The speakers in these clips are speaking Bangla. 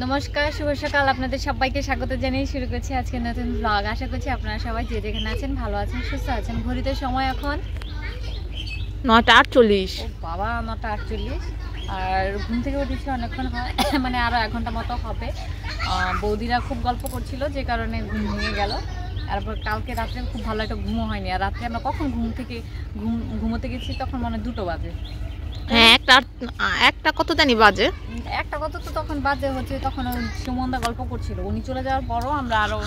নমস্কার, শুভ সকাল। আপনাদের সবাইকে স্বাগত জানিয়ে শুরু করছি আজকে নতুন ব্লগ। আশা করছি আপনারা সবাই যে যেখানে আছেন ভালো আছেন, সুস্থ আছেন। ঘড়িতে সময় এখন 9:48। ও বাবা, 9:48। আর ঘুম থেকে উঠেছি অনেকক্ষণ হয়, মানে আরও 1 ঘন্টা মতো হবে। বৌদিরা খুব গল্প করছিল, যে কারণে ঘুম ভেঙে গেল। তারপর কালকে রাত্রে খুব ভালো একটা ঘুমও হয়নি। আর রাত্রে আমরা কখন ঘুমোতে গেছি তখন মনে 2টো বাজে। হ্যাঁ, একটা কত জানি বাজে, একটা কত তো তখন বাজে হচ্ছে, তখন সুমনদা গল্প করছিল। উনি চলে যাওয়ার পরও আমরা আরও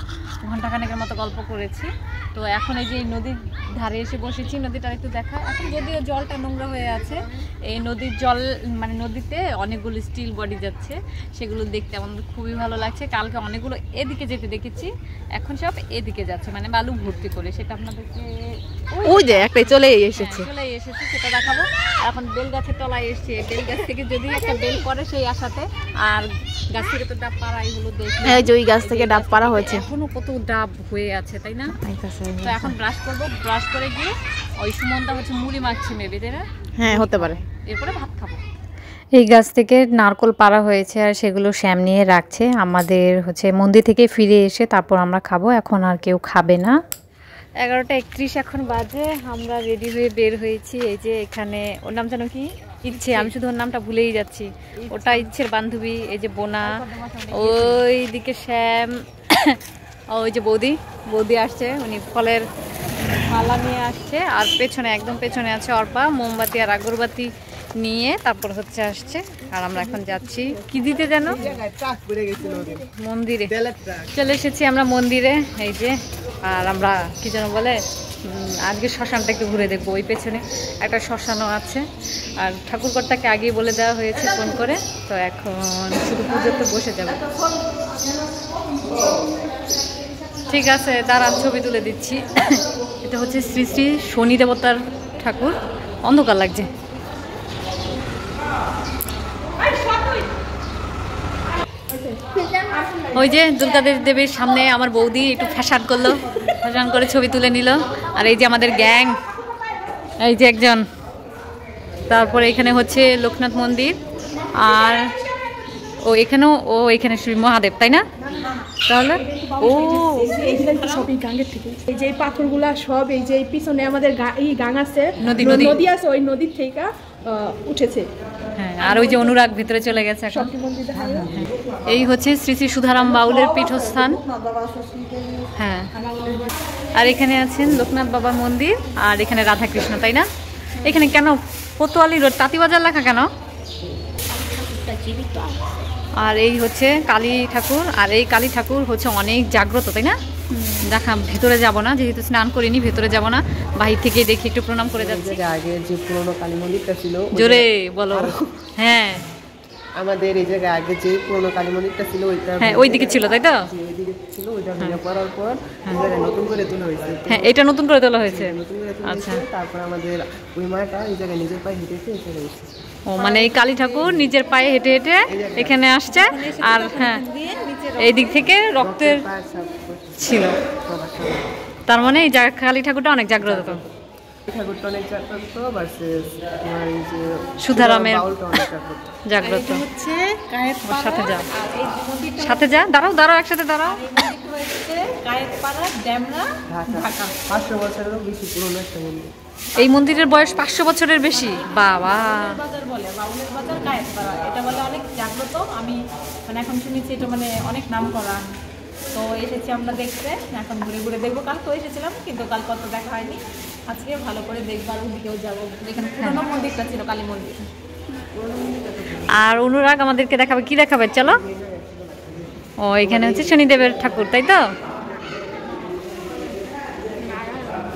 ঘন্টাখানেকের মতো গল্প করেছি। তো এখন এই যে নদীর ধারে এসে বসেছি, নদীটার একটু দেখা। এখন যদিও জলটা নোংরা হয়ে আছে, এই নদীর জল মানে নদীতে অনেকগুলো স্টিল বডি যাচ্ছে, সেগুলো দেখতে আমাদের খুবই ভালো লাগছে। কালকে অনেকগুলো এদিকে যেতে দেখেছি, এখন সব এদিকে যাচ্ছে, মানে বালু ভর্তি করে। সেটা আপনাদেরকে ওই যে একটাই চলে এসেছে, সেটা দেখাবো। এখন বেল গাছের তলায় এসছে, বেল গাছ থেকে যদি একটা বেল পড়ে সেই আশাতে। আর গাছ থেকে তো ডাব পাড়া, এগুলো দেখি এই যে ওই গাছ থেকে ডাব পাড়া হয়েছে, এখনো কত ডাব হয়ে আছে, তাই না? তো এখন ব্রাশ করবো, ব্রাশ করে গিয়ে ওই সুমনটা হচ্ছে মুড়ি মাখছে মেবে, তাই না? হ্যাঁ, হতে পারে। এরপরে ভাত খাবো। এই গাছ থেকে নারকোল পাড়া হয়েছে, আর সেগুলো শ্যাম নিয়ে রাখছে। আমাদের হচ্ছে মন্দির থেকে ফিরে এসে তারপর আমরা খাবো। এখন আর কেউ খাবে না। 11:31 এখন বাজে। আমরা রেডি হয়ে বের হয়েছি। এই যে এখানে, ওর নাম যেন কি, ইচ্ছে, আমি শুধু ওর নামটা ভুলেই যাচ্ছি। ওটা ইচ্ছের বান্ধবী, এই যে বোনা, ওই দিকে শ্যাম, ওই যে বৌদি আসছে, উনি ফলের মালা নিয়ে আসছে। আর পেছনে, একদম পেছনে আছে অর্পা, মোমবাতি আর আগরবাতি নিয়ে তারপর হচ্ছে আসছে। আর আমরা এখন যাচ্ছি কি দিতে যেন, মন্দিরে চলে এসেছি আমরা, মন্দিরে। এই যে, আর আমরা কি যেন বলে, আজকে শ্মশানটা একটু ঘুরে দেখবো। ওই পেছনে একটা শ্মশানও আছে। আর ঠাকুরকর্তাকে আগেই বলে দেওয়া হয়েছে ফোন করে। তো এখন শুধু পুজোতে বসে যাবে। ঠিক আছে, দাঁড়ান ছবি তুলে দিচ্ছি। এটা হচ্ছে শ্রী শ্রী শনি দেবতার ঠাকুর। অন্ধকার লাগছে। ওই যে দুর্গা দেবীর সামনে আমার বৌদি একটু ফ্যাশন করলো, ফ্যাশন করে ছবি তুলে নিল। আর এই যে আমাদের গ্যাং, এই যে একজন। তারপরে এখানে হচ্ছে লোকনাথ মন্দির। আর এখানে শ্রী মহাদেব, তাই না? তাহলে সবই গাঙ্গের থেকে, এই যে পাথরগুলা সব, এই যে পিছনে আমাদের এই গাং আছে, নদী আছে, ওই নদীর থেকে উঠেছে। হ্যাঁ, আর ওই যে অনুরাগ ভিতরে চলে গেছে এখন। এই হচ্ছে শ্রী শ্রী সুধারাম বাউলের পীঠস্থান। হ্যাঁ, আর এখানে আছেন লোকনাথ বাবার মন্দির। আর এখানে রাধাকৃষ্ণ, তাই না? এখানে কেন কোতোয়ালি রোড, তাঁতিবাজার লেখা কেন? আর এই হচ্ছে কালী ঠাকুর। আর এই কালী ঠাকুর হচ্ছে অনেক জাগ্রত, তাই না? দেখা, ভেতরে যাব না, যেহেতু স্নান করিনি, ভেতরে যাব না, বাহির থেকে দেখি, একটু প্রণাম করে যাচ্ছি। আগে যে পুরনো কালী মন্দিরটা ছিল, জোরে বলো। হ্যাঁ, আমাদের এই জায়গায় আগে যে পুরনো কালী মন্দিরটা ছিল, ওইটা হ্যাঁ ওইদিকে ছিল, তাই তো? ওইদিকে ছিল, ওইটা ভেঙে পড়ার পর নতুন করে তোলা হয়েছে। হ্যাঁ, এটা নতুন করে তোলা হয়েছে। আচ্ছা, তারপর আমাদের ওই মাটা এই জায়গায় নিজের পায়ে হেঁটেছে, এখানে এসেছে। ও, মানে এই কালী ঠাকুর নিজের পায়ে হেঁটে হেঁটে এখানে আসছে। আর হ্যাঁ, এই দিক থেকে রক্তের ছিল, তার মানে এই কালী ঠাকুরটা অনেক জাগ্রত। ঠাকুরটা অনেক জাগ্রত ভার্সেস সুধারামের জাগ্রত। সাথে যা, দাঁড়াও একসাথে দাঁড়াও। 500 বছরেরও বেশি পুরনো একটা মন্দির। এই মন্দিরের বয়স 500 বছরের বেশি। বাবা, এটা বলে অনেক জাগ্রত। আমি মানে এখন শুনেছি এটা মানে অনেক নাম করা। তো এসেছি আমরা দেখতে, এখন ঘুরে ঘুরে দেখবো। কাল তো এসেছিলাম, কিন্তু কাল কত দেখা হয়নি। আজকে ভালো করে দেখবো, আর ওদিকেও যাবো, যেখানে পুরোনো মন্দিরটা ছিল, কালী মন্দির। আর অনুরাগ আমাদেরকে দেখাবে, কি দেখাবে? চলো। ও, এখানে হচ্ছে শনিদেবের ঠাকুর, তাই তো?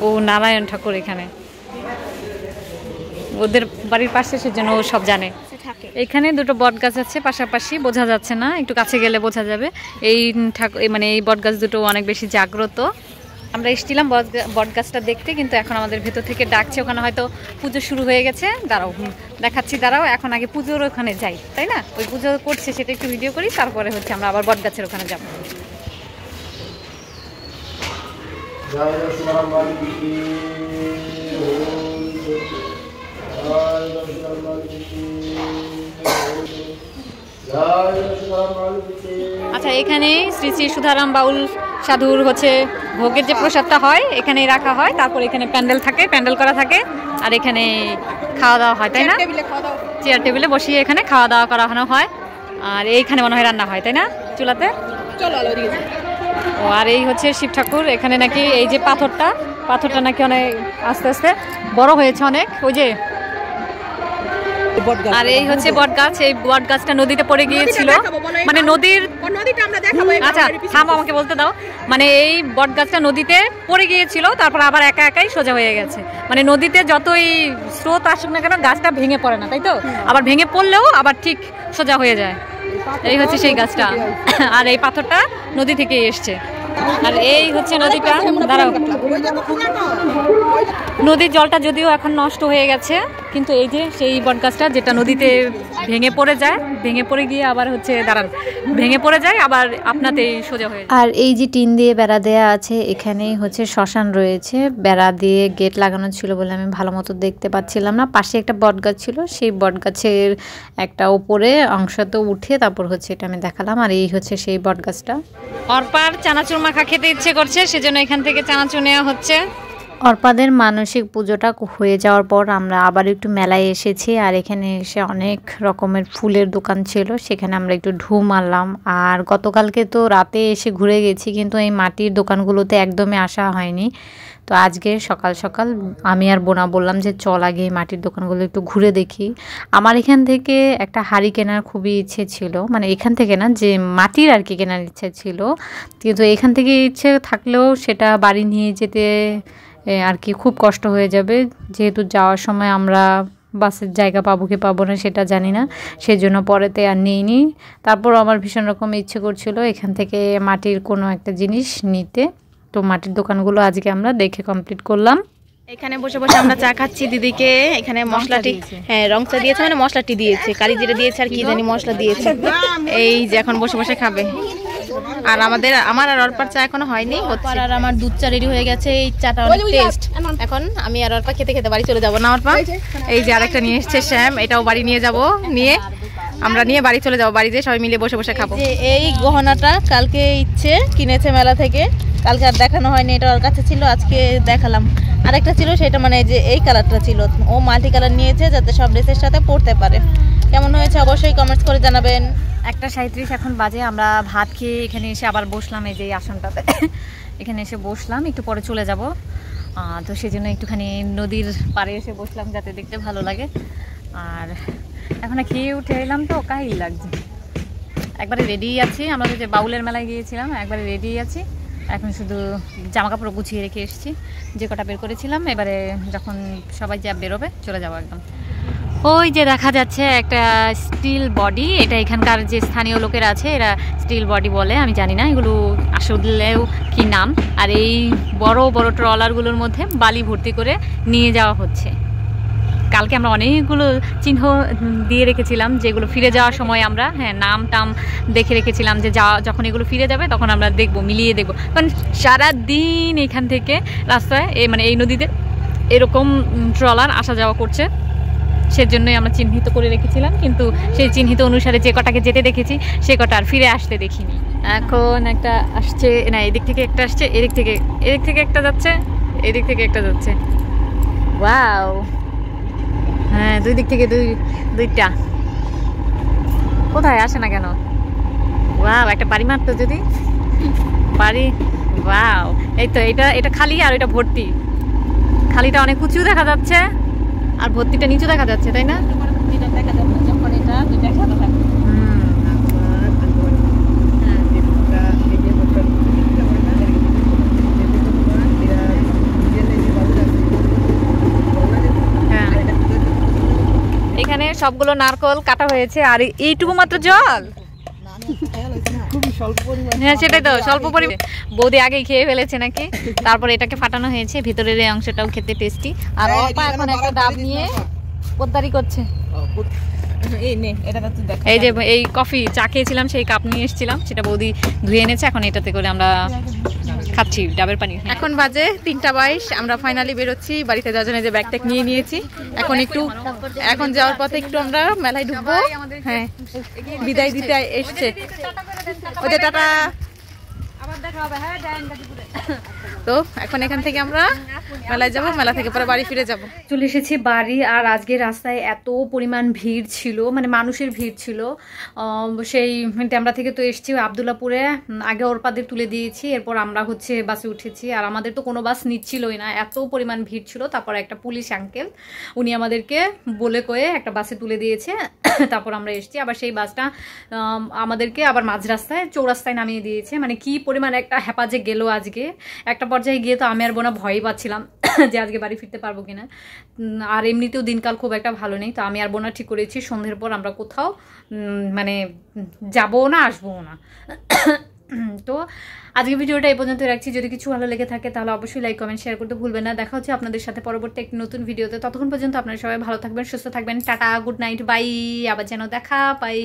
ও, নারায়ণ ঠাকুর এখানে, ওদের বাড়ির পাশে, সেজন্য ও সব জানে। এখানে দুটো বট গাছ আছে পাশাপাশি, বোঝা যাচ্ছে না, একটু কাছে গেলে বোঝা যাবে। এই ঠাকুর, মানে এই বট গাছ দুটো অনেক বেশি জাগ্রত। আমরা এসেছিলাম বট গাছটা দেখতে, কিন্তু এখন আমাদের ভেতর থেকে ডাকছে, ওখানে হয়তো পুজো শুরু হয়ে গেছে। দাঁড়াও, দেখাচ্ছি, দাঁড়াও। এখন আগে পুজোর ওখানে যাই, তাই না? ওই পুজো করছে, সেটা একটু ভিডিও করি, তারপরে হচ্ছে আমরা আবার বট গাছের ওখানে যাবো। जय श्री राम আচ্ছা, এখানে শ্রী শ্রী সুধারাম বাউল সাধুর হচ্ছে ভোগের যে প্রসাদটা হয় এখানেই রাখা হয়, তারপর এখানে প্যান্ডেল থাকে, প্যান্ডেল করা থাকে, আর এখানে খাওয়া দাওয়া হয়, তাই না? চেয়ার টেবিলে বসিয়ে এখানে খাওয়া দাওয়া করানো হয়, আর এইখানে মনে হয় রান্না হয়, তাই না, চুলাতে? ও, আর এই হচ্ছে শিব ঠাকুর। এখানে নাকি এই যে পাথরটা নাকি অনেক আস্তে আস্তে বড় হয়েছে অনেক, ওই যে। আর এই হচ্ছে বট গাছ, এই বট গাছটা নদীতে পড়ে গিয়েছিল, মানে নদীর, আচ্ছা থাম আমাকে বলতে দাও, মানে এই বট গাছটা নদীতে পড়ে গিয়েছিল, তারপর আবার একা একাই সোজা হয়ে গেছে, মানে নদীতে যতই স্রোত আসুক না কেন গাছটা ভেঙে পড়ে না, তাই তো? আবার ভেঙে পড়লেও আবার ঠিক সোজা হয়ে যায়। এই হচ্ছে সেই গাছটা, আর এই পাথরটা নদী থেকে এসছে। আর এই হচ্ছে নদীটা, দাঁড়াও, নদীর জলটা যদিও এখন নষ্ট হয়ে গেছে, কিন্তু এই যে সেই বটগাছটা যেটা নদীতে ভেঙে পড়ে যায়, ভেঙে পড়ে গিয়ে আবার হচ্ছে দাঁড়ান ভেঙে পড়ে যায়, আবার আপনাতেই সোজা হয়ে যায়। আর এই যে টিন দিয়ে বেড়া দেয়া আছে, এখানেই হচ্ছে শ্মশান রয়েছে, বেড়া দিয়ে গেট লাগানো ছিল বলে আমি ভালো মতো দেখতে পাচ্ছিলাম না। পাশে একটা বটগাছ ছিল, সেই বটগাছের একটা ওপরে অংশ তো উঠে তারপর হচ্ছে এটা আমি দেখালাম। আর এই হচ্ছে সেই বটগাছটা। অর্পার চানাচুর মাখা খেতে ইচ্ছে করছে, সেজন্য এখান থেকে চানাচুর নেওয়া হচ্ছে। অর্পাদের মানসিক পুজোটা হয়ে যাওয়ার পর আমরা আবার একটু মেলায় এসেছি, আর এখানে এসে অনেক রকমের ফুলের দোকান ছিল, সেখানে আমরা একটু ঢু মারলাম। আর গতকালকে তো রাতে এসে ঘুরে গেছি, কিন্তু এই মাটির দোকানগুলোতে একদমই আসা হয়নি। তো আজকে সকাল সকাল আমি আর বোনা বললাম যে চল আগে মাটির দোকানগুলো একটু ঘুরে দেখি। আমার এখান থেকে একটা হাঁড়ি কেনার খুবই ইচ্ছে ছিল, মানে এখান থেকে না, যে মাটির আর কি কেনার ইচ্ছে ছিল, কিন্তু এখান থেকে ইচ্ছে থাকলেও সেটা বাড়ি নিয়ে যেতে আর কি খুব কষ্ট হয়ে যাবে, যেহেতু যাওয়ার সময় আমরা বাসের জায়গা পাবো কি পাবো না সেটা জানি না, সেই জন্য পরেতে আর নিইনি। তারপর আমার ভীষণ রকম ইচ্ছে করছিল এখান থেকে মাটির কোনো একটা জিনিস নিতে। তো মাটির দোকানগুলো আজকে আমরা দেখে কমপ্লিট করলাম। এখানে বসে বসে আমরা চা খাচ্ছি, দিদিকে এখানে মশলাটি, হ্যাঁ রং চা দিয়েছে, মানে মশলাটি দিয়েছে, কালি জিরা দিয়েছে আর কি জানি মশলা দিয়েছে। এই যে এখন বসে বসে খাবে। আর আমার আর অর্পার চা এখনো হয়নি, অর্পার আর আমার দুধ চা রেডি হয়ে গেছে। এই চাটা অনেক টেস্ট। এখন আমি আর অর্পা খেতে খেতে বাড়ি চলে যাবো না অর্পা? এই যে আরেকটা নিয়ে এসছে শ্যাম, এটাও বাড়ি নিয়ে যাব, আমরা নিয়ে বাড়ি চলে যাবো, বাড়িতে সবাই মিলে বসে বসে খাবো। এই গহনাটা কালকে ইচ্ছে কিনেছে মেলা থেকে, কালকে আর দেখানো হয়নি, এটা ওর কাছে ছিল, আজকে দেখালাম। আরেকটা ছিল সেটা মানে যে এই কালারটা ছিল, ও মাল্টি কালার নিয়েছে যাতে সব ড্রেসের সাথে পরতে পারে। কেমন হয়েছে অবশ্যই কমেন্টস করে জানাবেন। 1:37 এখন বাজে, আমরা ভাত খেয়ে এখানে এসে আবার বসলাম, এই যে আসনটাতে এখানে এসে বসলাম, একটু পরে চলে যাব। তো সেই জন্য একটুখানি নদীর পাড়ে এসে বসলাম যাতে দেখতে ভালো লাগে। আর এখন খেয়ে উঠে এলাম, তো কাহিল লাগছে, একবারে রেডি আছি। আমরা যে বাউলের মেলায় গিয়েছিলাম একবারে রেডি আছি, এখন শুধু জামা কাপড় গুছিয়ে রেখে এসেছি, যে কটা বের করেছিলাম। এবারে যখন সবাই যা বেরোবে চলে যাবো একদম। ওই যে দেখা যাচ্ছে একটা স্টিল বডি, এটা এখানকার যে স্থানীয় লোকেরা আছে এরা স্টিল বডি বলে, আমি জানি না এগুলো আসলেও কি নাম। আর এই বড় বড় ট্রলারগুলোর মধ্যে বালি ভর্তি করে নিয়ে যাওয়া হচ্ছে। কালকে আমরা অনেকগুলো চিহ্ন দিয়ে রেখেছিলাম, যেগুলো ফিরে যাওয়ার সময় আমরা নাম টাম দেখে রেখেছিলাম, যে যখন এগুলো ফিরে যাবে তখন আমরা দেখবো, মিলিয়ে দেখবো। কারণ সারাদিন এখান থেকে রাস্তায় মানে এই নদীতে এরকম ট্রলার আসা যাওয়া করছে, সেজন্যই আমরা চিহ্নিত করে রেখেছিলাম। কিন্তু সেই চিহ্নিত অনুসারে যে কটাকে যেতে দেখেছি সে কটা আর ফিরে আসতে দেখিনি। এখন একটা আসছে, না এদিক থেকে একটা আসছে, এদিক থেকে একটা যাচ্ছে, এদিক থেকে একটা যাচ্ছে। ওয়াও, হ্যাঁ দুই দিক থেকে দুইটা, কোথায় আসে না কেন? ওয়াও, একটা পারি মারতো যদি পারি। ওয়াও, এই তো এটা খালি আর এটা ভর্তি। খালিটা অনেক উঁচু দেখা যাচ্ছে আর ভর্তিটা নিচু দেখা যাচ্ছে, তাই না? এখানে সবগুলো নারকল কাটা হয়েছে, আর এইটুকু মাত্র জল। হ্যাঁ সেটাই তো, স্বল্প পরিমাণে। বৌদি আগেই খেয়ে ফেলেছে নাকি, তারপর এটাকে ফাটানো হয়েছে, ভিতরের এই অংশটাও খেতে টেস্টি। আর অপা এখন একটা ডাব নিয়ে পোদ্দারি করছে। এই যে এই কফি চা খেয়েছিলাম, সেই কাপ নিয়ে এসেছিলাম, সেটা বৌদি ধুয়ে এনেছে, এখন এটাতে করে আমরা খাচ্ছি ডাবের পানি। এখন বাজে 3:22, আমরা ফাইনালি বেরোচ্ছি বাড়িতে যাওয়ার জন্য। যে ব্যাগ ট্যাগ নিয়ে নিয়েছি, এখন যাওয়ার পথে একটু আমরা মেলায় ঢুকবো। হ্যাঁ বিদায় দিতে এসছে। ওদের টাটা। আবার দেখা হবে। হ্যাঁ, ডাইন গাজীপুরে। তো এখন এখান থেকে আমরা মেলায় যাব, মেলা থেকে পরে বাড়ি ফিরে যাব। চলে এসেছি বাড়ি। আর আজকে রাস্তায় এত পরিমাণ ভিড় ছিল, মানে মানুষের ভিড় ছিল। সেই ট্যামরা থেকে তো এসেছি আবদুল্লাপুরে, আগে ওরপাদের তুলে দিয়েছি, এরপর আমরা হচ্ছে বাসে উঠেছি। আর আমাদের তো কোনো বাস নিচ্ছিলই না, এত পরিমাণ ভিড় ছিল। তারপর একটা পুলিশ আঙ্কেল, উনি আমাদেরকে বলে কয়ে একটা বাসে তুলে দিয়েছে। তারপর আমরা এসেছি। আবার সেই বাসটা আমাদেরকে আবার মাঝ রাস্তায় চৌরাস্তায় নামিয়ে দিয়েছে। মানে কি পরিমাণ একটা হেপাজে গেল আজকে। একটা পর্যায়ে গিয়ে তো আমি আর বোনা ভয়ই পাচ্ছিলাম যে আজকে বাড়ি ফিরতে পারবো কিনা। আর এমনিতেও দিনকাল খুব একটা ভালো নেই। তো আমি আর বোনা ঠিক করেছি সন্ধ্যের পর আমরা কোথাও মানে যাবো না, আসবো না। তো আজকে ভিডিওটা এই পর্যন্ত রাখছি। যদি কিছু ভালো লেগে থাকে তাহলে অবশ্যই লাইক কমেন্ট শেয়ার করতে ভুলবেন না। দেখা হচ্ছে আপনাদের সাথে পরবর্তী একটি নতুন ভিডিওতে। ততক্ষণ পর্যন্ত আপনারা সবাই ভালো থাকবেন, সুস্থ থাকবেন। Tata, good night, bye. আবার যেন দেখা পাই।